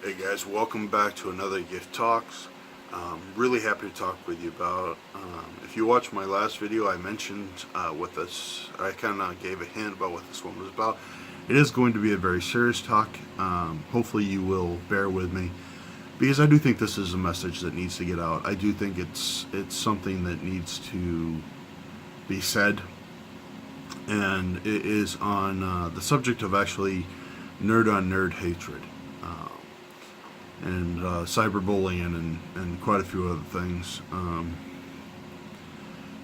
Hey guys, welcome back to another Gift Talks. Really happy to talk with you about, if you watched my last video, I mentioned I kind of gave a hint about what this one was about. It is going to be a very serious talk. Hopefully you will bear with me, because I do think this is a message that needs to get out. I do think it's something that needs to be said, and it is on the subject of actually nerd on nerd hatred. And cyberbullying and quite a few other things.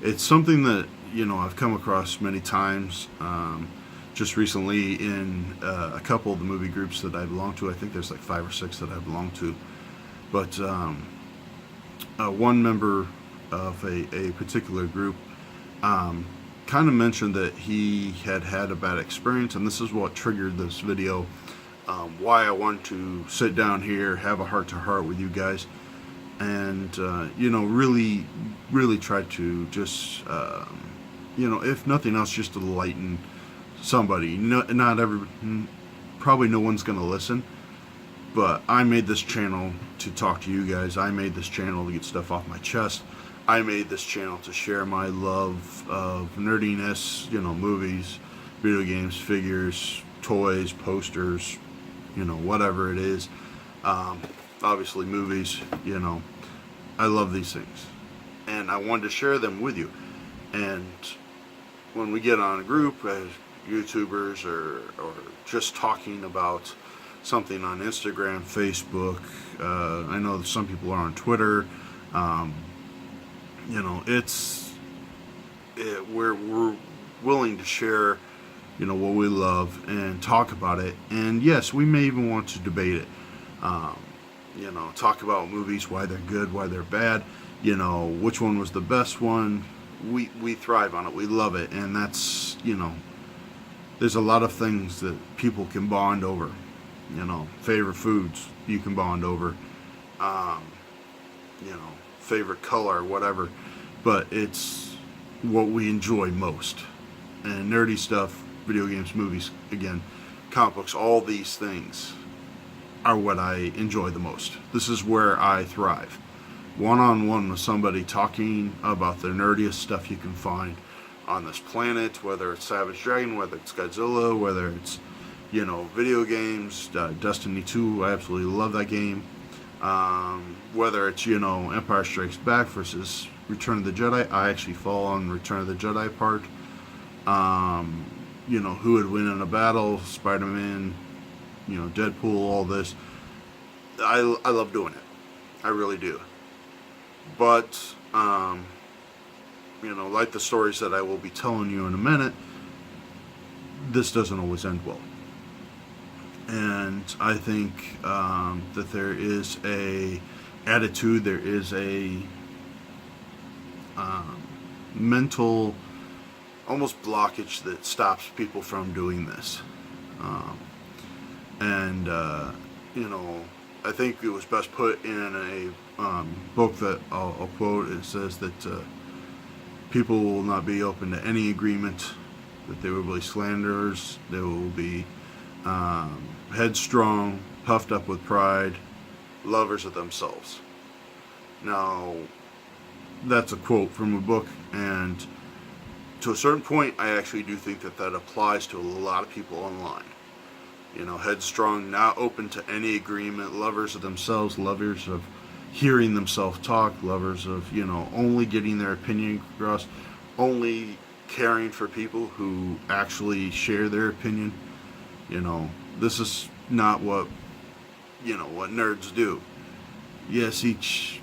It's something that I've come across many times. Just recently in a couple of the movie groups that I belong to. I think there's like 5 or 6 that I belong to. But one member of a particular group kind of mentioned that he had a bad experience, and this is what triggered this video. Why I want to sit down here, have a heart-to-heart with you guys, and really try to just if nothing else, just to lighten somebody. Probably no one's gonna listen, but I made this channel to talk to you guys. I made this channel to get stuff off my chest. I made this channel to share my love of nerdiness, movies, video games, figures, toys, posters, whatever it is. Obviously movies, I love these things, and I wanted to share them with you. And when we get on a group as YouTubers or just talking about something on Instagram, Facebook, I know some people are on Twitter, we're willing to share what we love and talk about it. And yes, we may even want to debate it. Talk about movies, why they're good, why they're bad, which one was the best one. We thrive on it. We love it. And that's, there's a lot of things that people can bond over. Favorite foods you can bond over. Favorite color, whatever. But it's what we enjoy most. And nerdy stuff, video games, movies, again, comic books, all these things are what I enjoy the most. This is where I thrive. One-on-one with somebody talking about the nerdiest stuff you can find on this planet, whether it's Savage Dragon, whether it's Godzilla, whether it's, video games, Destiny 2, I absolutely love that game. Whether it's, Empire Strikes Back versus Return of the Jedi, I actually fall on Return of the Jedi part. Who would win in a battle, Spider-Man, Deadpool, all this. I love doing it. I really do. But, like the stories that I will be telling you in a minute, this doesn't always end well. And I think that there is a attitude, there is a mental almost blockage that stops people from doing this. I think it was best put in a book that I'll quote. It says that people will not be open to any agreement, that they will be slanderers, they will be headstrong, puffed up with pride, lovers of themselves. Now, that's a quote from a book, and to a certain point, I actually do think that applies to a lot of people online. Headstrong, not open to any agreement, lovers of themselves, lovers of hearing themselves talk, lovers of, only getting their opinion across, only caring for people who actually share their opinion. This is not what nerds do. Yes, each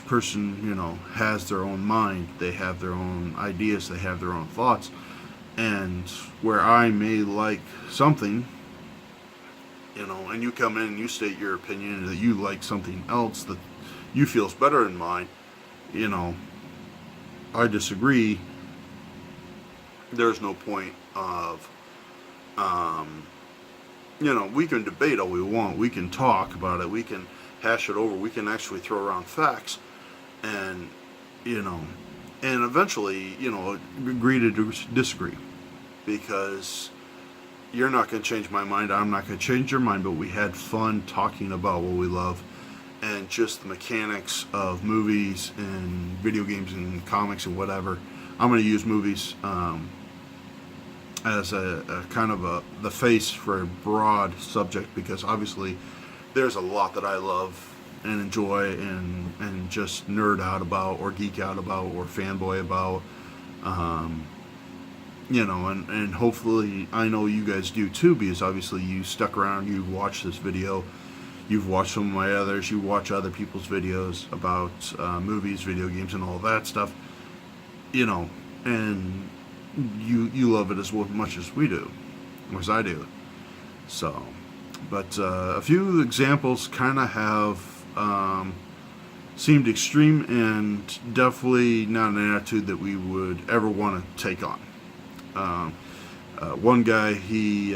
person, has their own mind, they have their own ideas, they have their own thoughts, and where I may like something, and you come in and you state your opinion, and that you like something else that you feel is better than mine, I disagree, there's no point of, we can debate all we want, we can talk about it, we can hash it over, we can actually throw around facts, and eventually, agree to disagree, because you're not going to change my mind. I'm not going to change your mind, but we had fun talking about what we love and just the mechanics of movies and video games and comics and whatever. I'm going to use movies as a kind of the face for a broad subject, because obviously there's a lot that I love and enjoy and just nerd out about or geek out about or fanboy about. And hopefully I know you guys do too, because obviously you stuck around, you watched this video, you've watched some of my others, you watch other people's videos about movies, video games, and all that stuff, and you love it as much as we do, as I do. So, but a few examples kind of have seemed extreme and definitely not an attitude that we would ever want to take on. One guy, he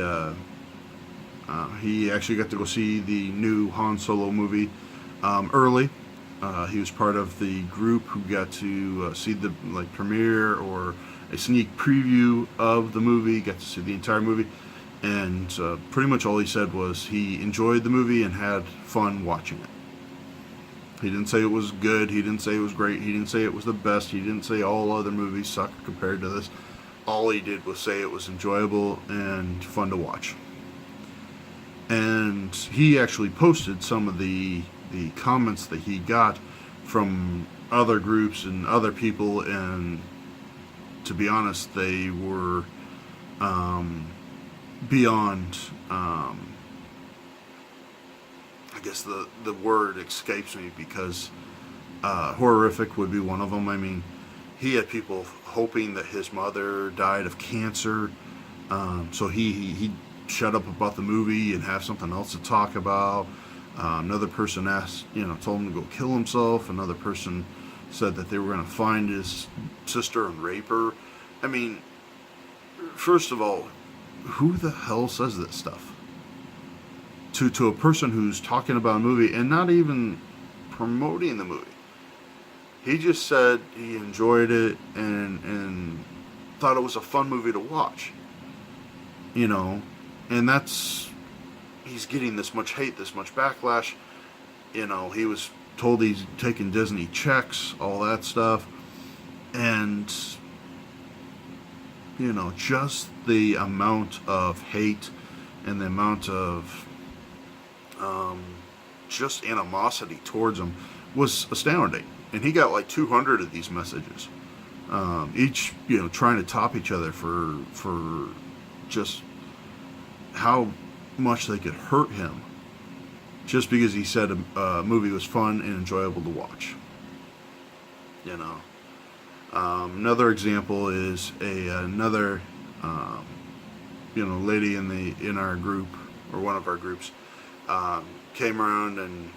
actually got to go see the new Han Solo movie early. He was part of the group who got to see the premiere or a sneak preview of the movie, got to see the entire movie, and pretty much all he said was he enjoyed the movie and had fun watching it. He didn't say it was good, he didn't say it was great, he didn't say it was the best, he didn't say all other movies sucked compared to this. All he did was say it was enjoyable and fun to watch. And he actually posted some of the comments that he got from other groups and other people, and to be honest, they were beyond, I guess the word escapes me, because horrific would be one of them. I mean, he had people hoping that his mother died of cancer, so he shut up about the movie and have something else to talk about. Another person told him to go kill himself. Another person said that they were going to find his sister and rape her. I mean, first of all, who the hell says this stuff to a person who's talking about a movie and not even promoting the movie? He just said he enjoyed it and thought it was a fun movie to watch. And he's getting this much hate, this much backlash. He was told he's taking Disney checks, all that stuff. And, just the amount of hate and the amount of just animosity towards him was astounding. And he got like 200 of these messages, each trying to top each other for just how much they could hurt him, just because he said a movie was fun and enjoyable to watch. Another example is another lady in our group, or one of our groups, came around and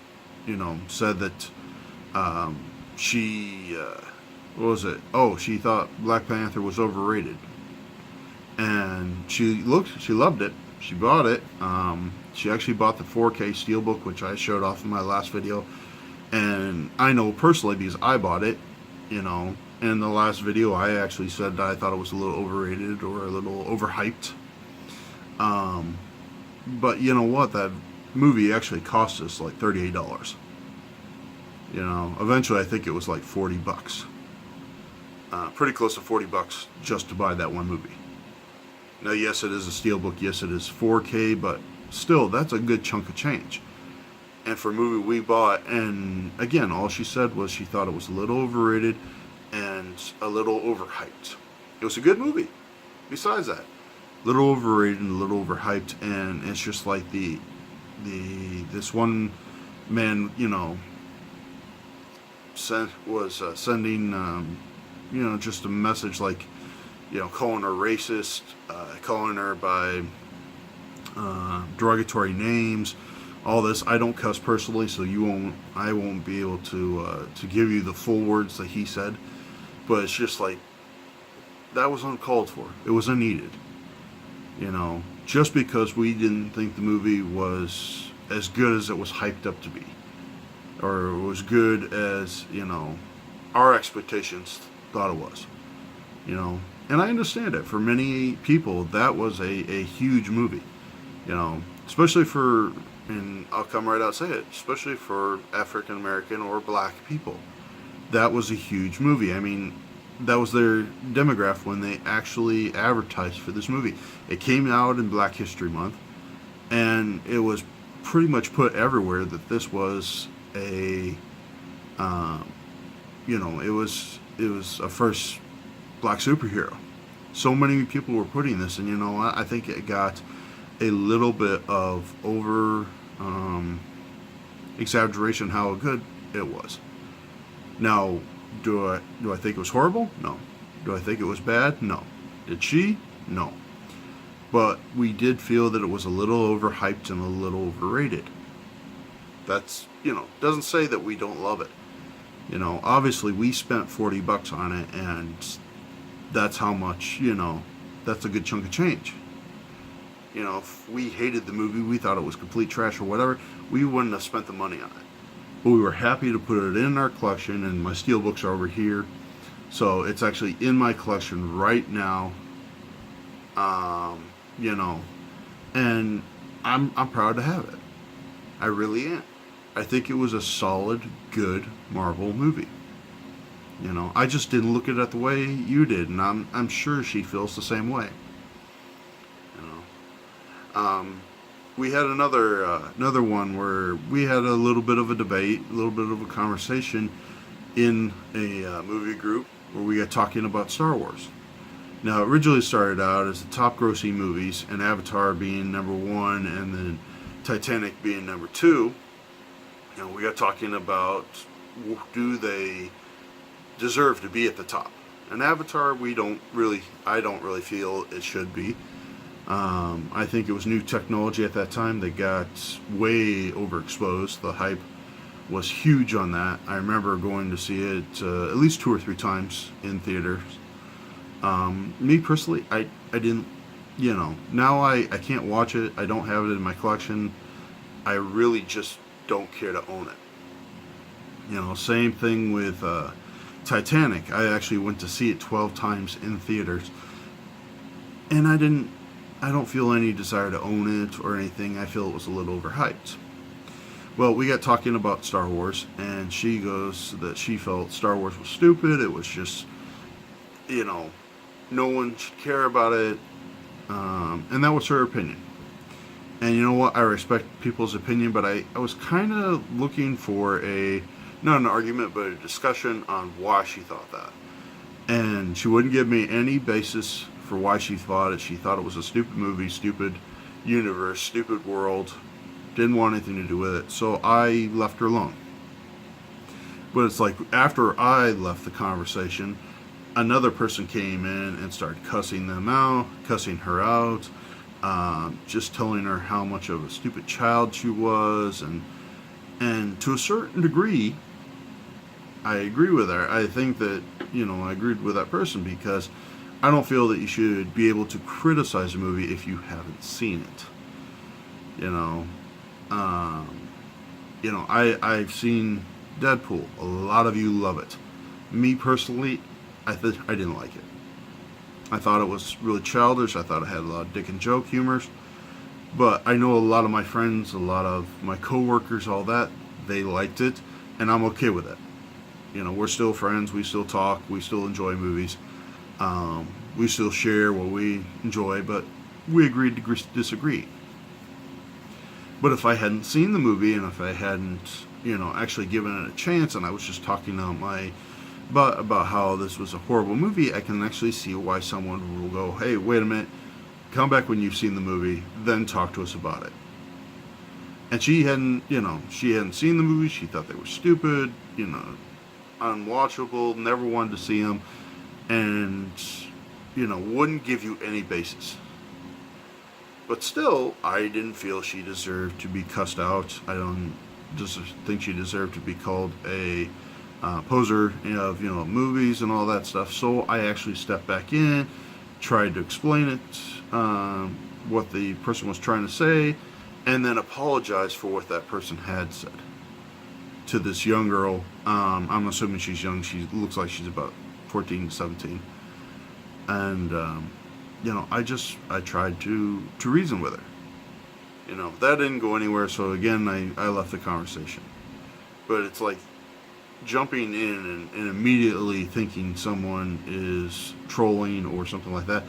said that she what was it? Oh, she thought Black Panther was overrated, and she loved it. She bought it. She actually bought the 4K Steelbook, which I showed off in my last video, and I know personally because I bought it. In the last video, I actually said that I thought it was a little overrated or a little overhyped. But you know what? That movie actually cost us like $38. Eventually I think it was like $40. Pretty close to $40 just to buy that one movie. Now, yes, it is a Steelbook, yes, it is 4K, but still, that's a good chunk of change. And for a movie we bought, and again, all she said was she thought it was a little overrated and a little overhyped. It was a good movie, besides that. A little overrated and a little overhyped, and it's just like this one man, was sending, just a message like, calling her racist, calling her by derogatory names, all this. I don't cuss personally, so I won't be able to give you the full words that he said, but it's just like, that was uncalled for. It was unneeded. Just because we didn't think the movie was as good as it was hyped up to be, or was good as, our expectations thought it was. And I understand it. For many people, that was a huge movie. You know, especially for, and I'll come right out and say it, especially for African American or black people. That was a huge movie. I mean, that was their demographic when they actually advertised for this movie. It came out in Black History Month, and it was pretty much put everywhere that this was a, it was a first black superhero. So many people were putting this, and I think it got a little bit of over exaggeration how good it was. Now, do I think it was horrible? No. Do I think it was bad? No. Did she? No. But we did feel that it was a little overhyped and a little overrated. That's, doesn't say that we don't love it. Obviously we spent $40 on it, and that's how much, that's a good chunk of change. If we hated the movie, we thought it was complete trash or whatever, we wouldn't have spent the money on it. But we were happy to put it in our collection, and my steelbooks are over here. So it's actually in my collection right now. And I'm proud to have it. I really am. I think it was a solid, good Marvel movie. I just didn't look at it the way you did, and I'm sure she feels the same way. We had another one where we had a little bit of a debate, a little bit of a conversation in a movie group where we got talking about Star Wars. Now, it originally started out as the top grossing movies, and Avatar being number one, and then Titanic being number two. We got talking about, do they deserve to be at the top? And Avatar, I don't really feel it should be. I think it was new technology at that time that got way overexposed. The hype was huge on that. I remember going to see it at least 2 or 3 times in theaters. Me personally, I didn't, now I can't watch it. I don't have it in my collection. I really just don't care to own it. Same thing with Titanic. I actually went to see it 12 times in theaters, and I don't feel any desire to own it or anything. I feel it was a little overhyped. Well, we got talking about Star Wars, and she goes that she felt Star Wars was stupid. It was just, no one should care about it. And that was her opinion. And you know what? I respect people's opinion, but I was kind of looking for not an argument, but a discussion on why she thought that. And she wouldn't give me any basis for why she thought it. She thought it was a stupid movie, stupid universe, stupid world. Didn't want anything to do with it. So I left her alone. But it's like after I left the conversation, another person came in and started cussing her out, just telling her how much of a stupid child she was, and to a certain degree, I agree with her. I think that, I agreed with that person because I don't feel that you should be able to criticize a movie if you haven't seen it. I've seen Deadpool. A lot of you love it. Me personally, I didn't like it. I thought it was really childish. I thought it had a lot of dick and joke humors. But I know a lot of my friends, a lot of my coworkers, all that, they liked it, and I'm okay with it. We're still friends. We still talk. We still enjoy movies. We still share what we enjoy, but we agreed to disagree. But if I hadn't seen the movie, and if I hadn't, actually given it a chance, and I was just talking out my butt about how this was a horrible movie, I can actually see why someone will go, hey, wait a minute, come back when you've seen the movie, then talk to us about it. And she hadn't seen the movie. She thought they were stupid, unwatchable, never wanted to see them, and, wouldn't give you any basis. But still, I didn't feel she deserved to be cussed out. I don't just think she deserved to be called a poser of movies and all that stuff. So I actually stepped back in, tried to explain it, what the person was trying to say, and then apologized for what that person had said to this young girl. I'm assuming she's young. She looks like she's about 14 to 17. And I tried to reason with her. That didn't go anywhere, so again, I left the conversation. But it's like jumping in and immediately thinking someone is trolling or something like that.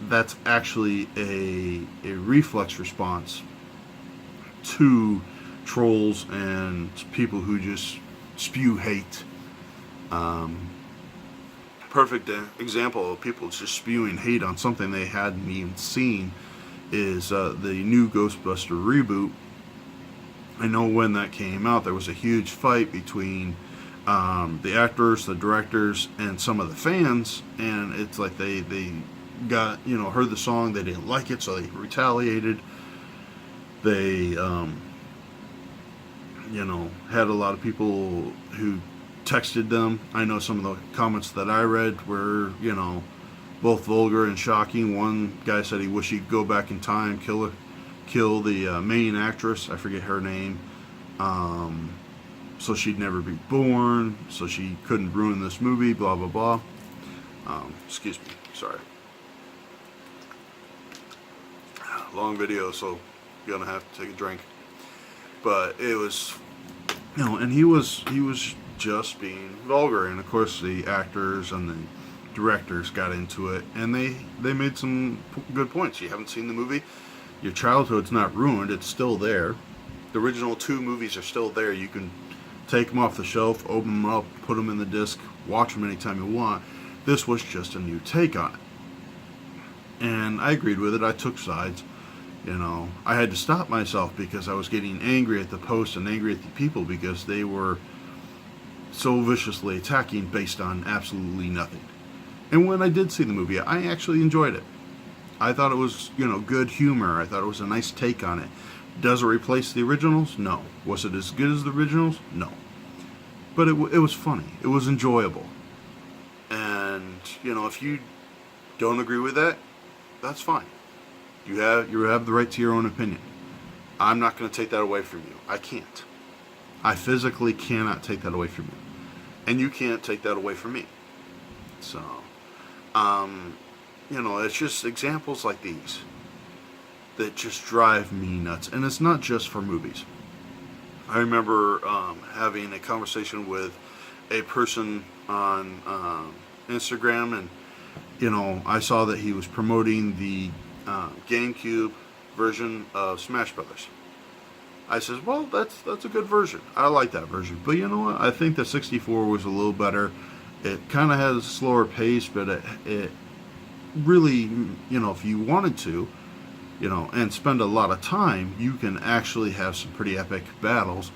That's actually a reflex response to trolls and people who just spew hate. Perfect example of people just spewing hate on something they hadn't even seen is the new Ghostbuster reboot. I know when that came out, there was a huge fight between the actors, the directors, and some of the fans, and it's like they got, heard the song, they didn't like it, so they retaliated. They, had a lot of people who texted them. I know some of the comments that I read were, both vulgar and shocking. One guy said he wished he'd go back in time, kill the main actress, I forget her name, so she'd never be born, so she couldn't ruin this movie, blah, blah, blah. Excuse me, sorry. Long video, so you're gonna have to take a drink. But it was, and he was just being vulgar, and of course the actors and the directors got into it, and they made some good points. You haven't seen the movie, your childhood's not ruined, it's still there. The original 2 movies are still there. You can take them off the shelf, open them up, put them in the disc, watch them anytime you want. This was just a new take on it, and I agreed with it. I took sides. I had to stop myself because I was getting angry at the post and angry at the people because they were so viciously attacking based on absolutely nothing. And when I did see the movie, I actually enjoyed it. I thought it was, good humor. I thought it was a nice take on it. Does it replace the originals? No. Was it as good as the originals? No. But it was funny. It was enjoyable. And, if you don't agree with that, that's fine. You have the right to your own opinion. I'm not going to take that away from you. I can't. I physically cannot take that away from you. And you can't take that away from me. So, it's just examples like these that just drive me nuts. And it's not just for movies. I remember having a conversation with a person on Instagram, and I saw that he was promoting the GameCube version of Smash Brothers. I says, well, that's a good version. I like that version. But you know what? I think the 64 was a little better. It kind of has a slower pace, but it really, if you wanted to, and spend a lot of time, you can actually have some pretty epic battles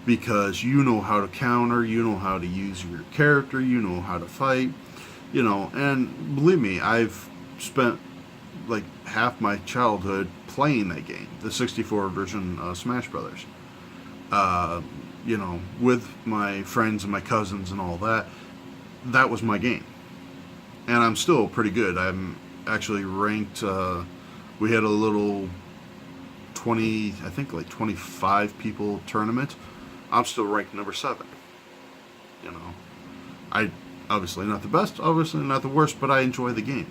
because you know how to counter, you know how to use your character, you know how to fight, and believe me, I've spent like half my childhood playing that game, the 64 version of Smash Brothers. With my friends and my cousins and all that. That was my game. And I'm still pretty good. I'm actually ranked, we had a little 25 people tournament. I'm still ranked number 7. I obviously not the best, obviously not the worst, but I enjoy the game.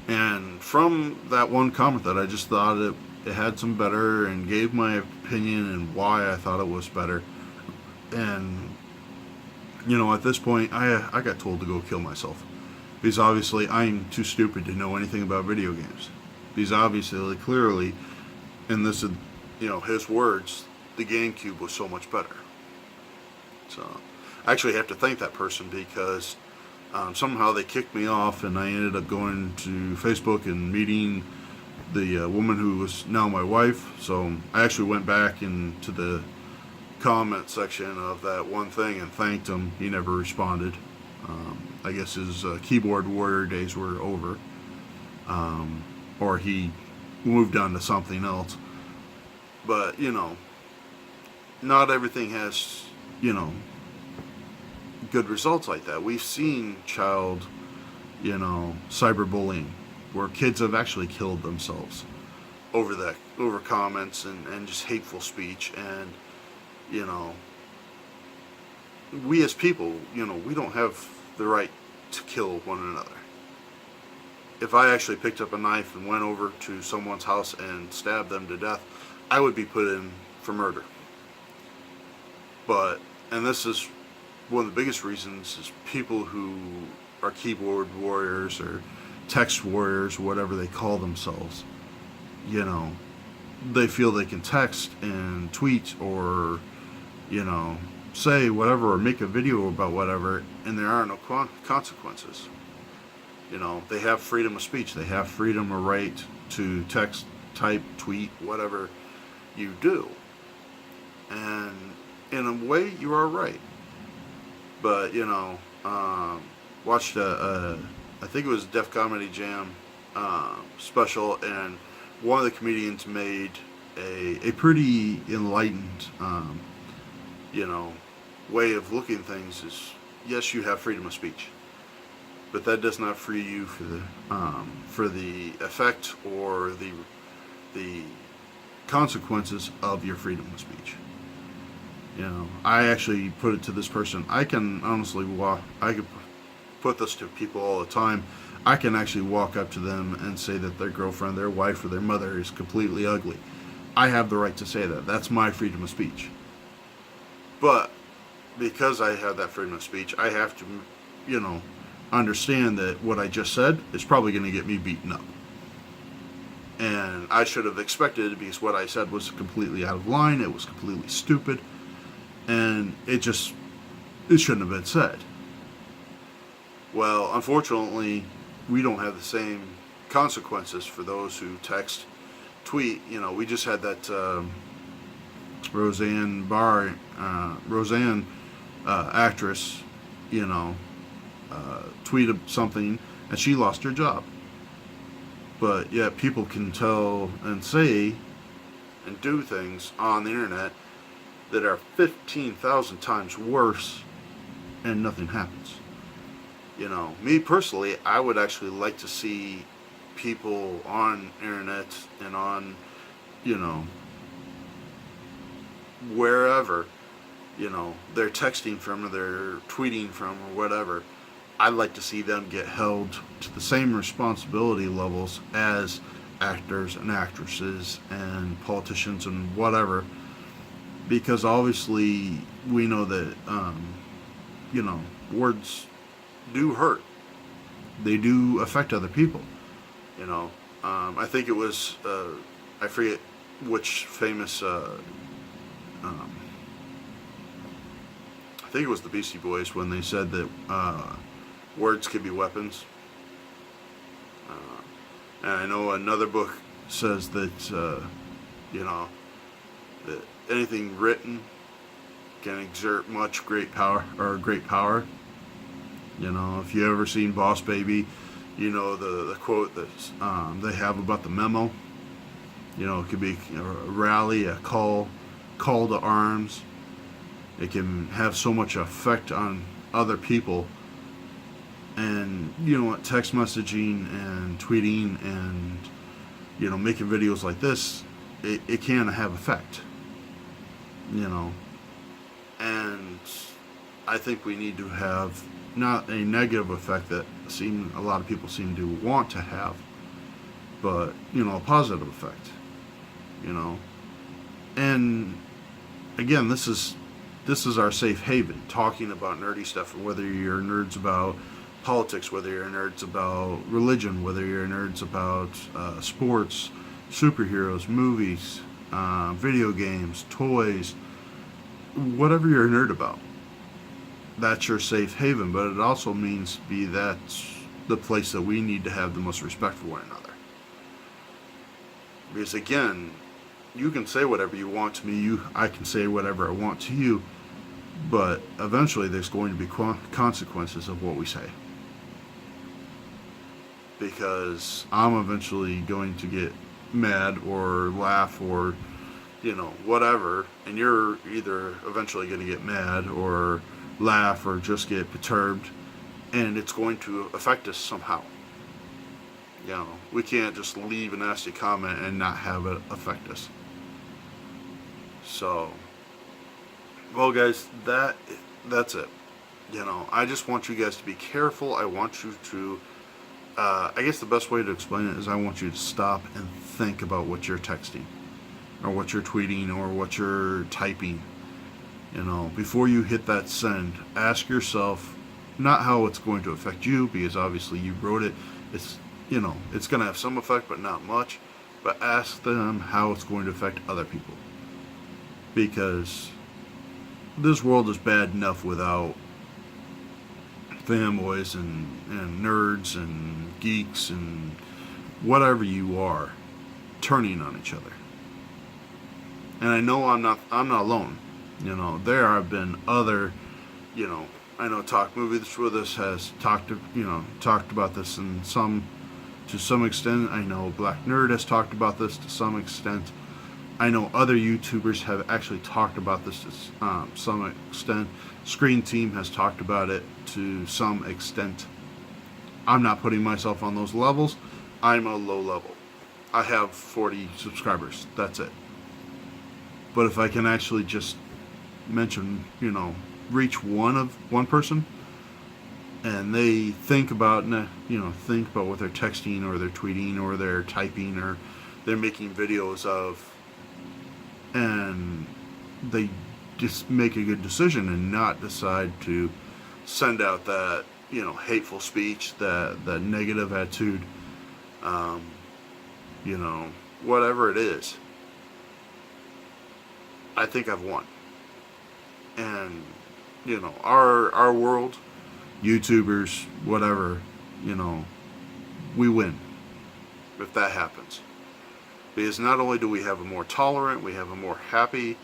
And from that one comment that I just thought it had some better and gave my opinion and why I thought it was better. And, at this point, I got told to go kill myself. Because obviously I'm too stupid to know anything about video games. Because obviously, clearly, and this is, his words, the GameCube was so much better. So, I actually have to thank that person because somehow they kicked me off, and I ended up going to Facebook and meeting the woman who was now my wife. So I actually went back into the comment section of that one thing and thanked him. He never responded. I guess his keyboard warrior days were over, or he moved on to something else. But not everything has good results like that. We've seen child, cyberbullying, where kids have actually killed themselves over comments and just hateful speech. And we as people, we don't have the right to kill one another. if I actually picked up a knife and went over to someone's house and stabbed them to death, I would be put in for murder. But, and this is one of the biggest reasons, is people who are keyboard warriors or text warriors, whatever they call themselves, you know, they feel they can text and tweet or, you know, say whatever or make a video about whatever, and there are no consequences. You know, they have freedom of speech. They have freedom of right to text, type, tweet, whatever you do. And in a way, you are right. But, you know, watched I think it was Def Comedy Jam special, and one of the comedians made a pretty enlightened, you know, way of looking at things. Is, yes, you have freedom of speech, but that does not free you for the effect or the consequences of your freedom of speech. You know, I actually put it to this person. I can honestly I could put this to people all the time. I can actually walk up to them and say that their girlfriend, their wife, or their mother is completely ugly. I have the right to say that. That's my freedom of speech. But because I have that freedom of speech, I have to, you know, understand that what I just said is probably going to get me beaten up. And I should have expected it, because what I said was completely out of line. It was completely stupid. And it shouldn't have been said. Well, unfortunately, we don't have the same consequences for those who text, tweet. You know, we just had that Roseanne Barr, actress, you know, tweeted something and she lost her job. But yet people can tell and say and do things on the internet that are 15,000 times worse, and nothing happens. You know, me personally, I would actually like to see people on internet and on, you know, wherever, you know, they're texting from or they're tweeting from or whatever. I'd like to see them get held to the same responsibility levels as actors and actresses and politicians and whatever. Because obviously we know that, you know, words do hurt. They do affect other people. You know, I think it was, I forget which famous, I think it was the Beastie Boys when they said that words could be weapons. And I know another book says that, you know, that anything written can exert much great power. You know, if you ever seen Boss Baby, you know the quote that they have about the memo. You know, it could be a rally, a call to arms. It can have so much effect on other people. And you know what, text messaging and tweeting and, you know, making videos like this, it can have effect. You know, and I think we need to have not a negative effect that a lot of people seem to want to have, but, you know, a positive effect. You know, and again, this is our safe haven, talking about nerdy stuff, whether you're nerds about politics, whether you're nerds about religion, whether you're nerds about sports, superheroes, movies, video games, toys, whatever you're a nerd about. That's your safe haven, but it also means that's the place that we need to have the most respect for one another. Because again, you can say whatever you want to me, I can say whatever I want to you, but eventually there's going to be consequences of what we say. Because I'm eventually going to get mad or laugh or, you know, whatever, and you're either eventually going to get mad or laugh or just get perturbed, and it's going to affect us somehow. You know, we can't just leave a nasty comment and not have it affect us. So, well guys, that's it. You know, I just want you guys to be careful. I want you to I guess the best way to explain it is I want you to stop and think about what you're texting, or what you're tweeting, or what you're typing. You know, before you hit that send, ask yourself not how it's going to affect you, because obviously you wrote it. It's, you know, it's going to have some effect, but not much. But ask them how it's going to affect other people, because this world is bad enough without fanboys and nerds and geeks and whatever you are turning on each other. And I know I'm not alone. You know, there have been other, you know, I know Talk Movies With Us has talked about this to some extent. I know Black Nerd has talked about this to some extent. I know other YouTubers have actually talked about this to some extent. Screen Team has talked about it to some extent. I'm not putting myself on those levels. I'm a low level. I have 40 subscribers. That's it. But if I can actually just mention, you know, reach one person, and they think about what they're texting, or they're tweeting, or they're typing, or they're making videos of, and they just make a good decision and not decide to send out that, you know, hateful speech, that negative attitude, you know, whatever it is. I think I've won. And, you know, our world, YouTubers, whatever, you know, we win if that happens. Because not only do we have a more tolerant, we have a more happy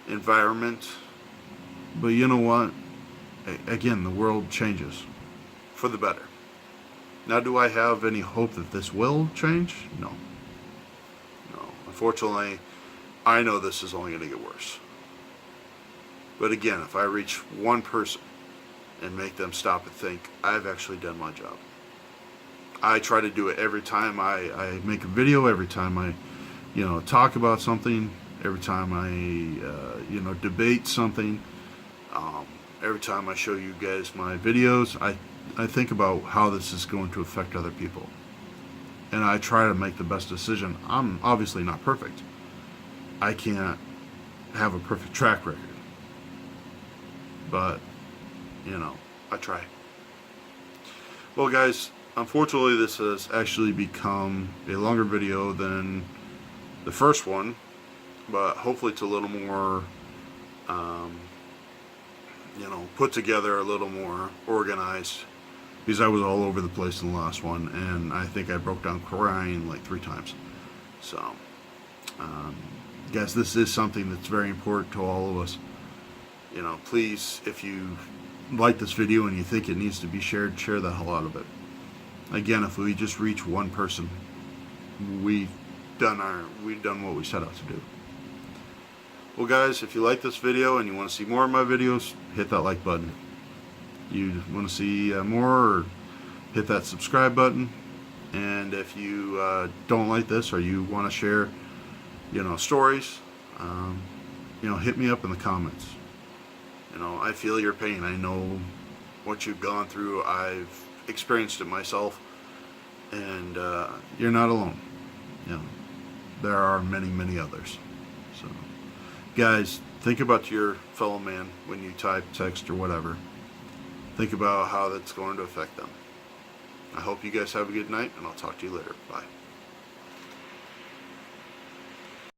environment, but you know what? Again, the world changes for the better. Now, do I have any hope that this will change? No. No. Unfortunately, I know this is only going to get worse. But again, if I reach one person and make them stop and think, I've actually done my job. I try to do it every time I make a video, every time I, you know, talk about something, every time I, you know, debate something, every time I show you guys my videos, I think about how this is going to affect other people. And I try to make the best decision. I'm obviously not perfect. I can't have a perfect track record. But, you know, I try. Well, guys, unfortunately this has actually become a longer video than the first one, but hopefully it's a little more, you know, put together, a little more organized, because I was all over the place in the last one, and I think I broke down crying like 3 times. So, guys, this is something that's very important to all of us. You know, please, if you like this video and you think it needs to be shared, share the hell out of it. Again, if we just reach one person, we've done what we set out to do. Well, guys, if you like this video and you want to see more of my videos, hit that like button. You want to see more, hit that subscribe button. And if you don't like this, or you want to share, you know, stories, you know, hit me up in the comments. You know, I feel your pain. I know what you've gone through. I've experienced it myself, and you're not alone. You know, there are many, many others. So, guys, think about your fellow man when you type, text, or whatever. Think about how that's going to affect them. I hope you guys have a good night, and I'll talk to you later. Bye.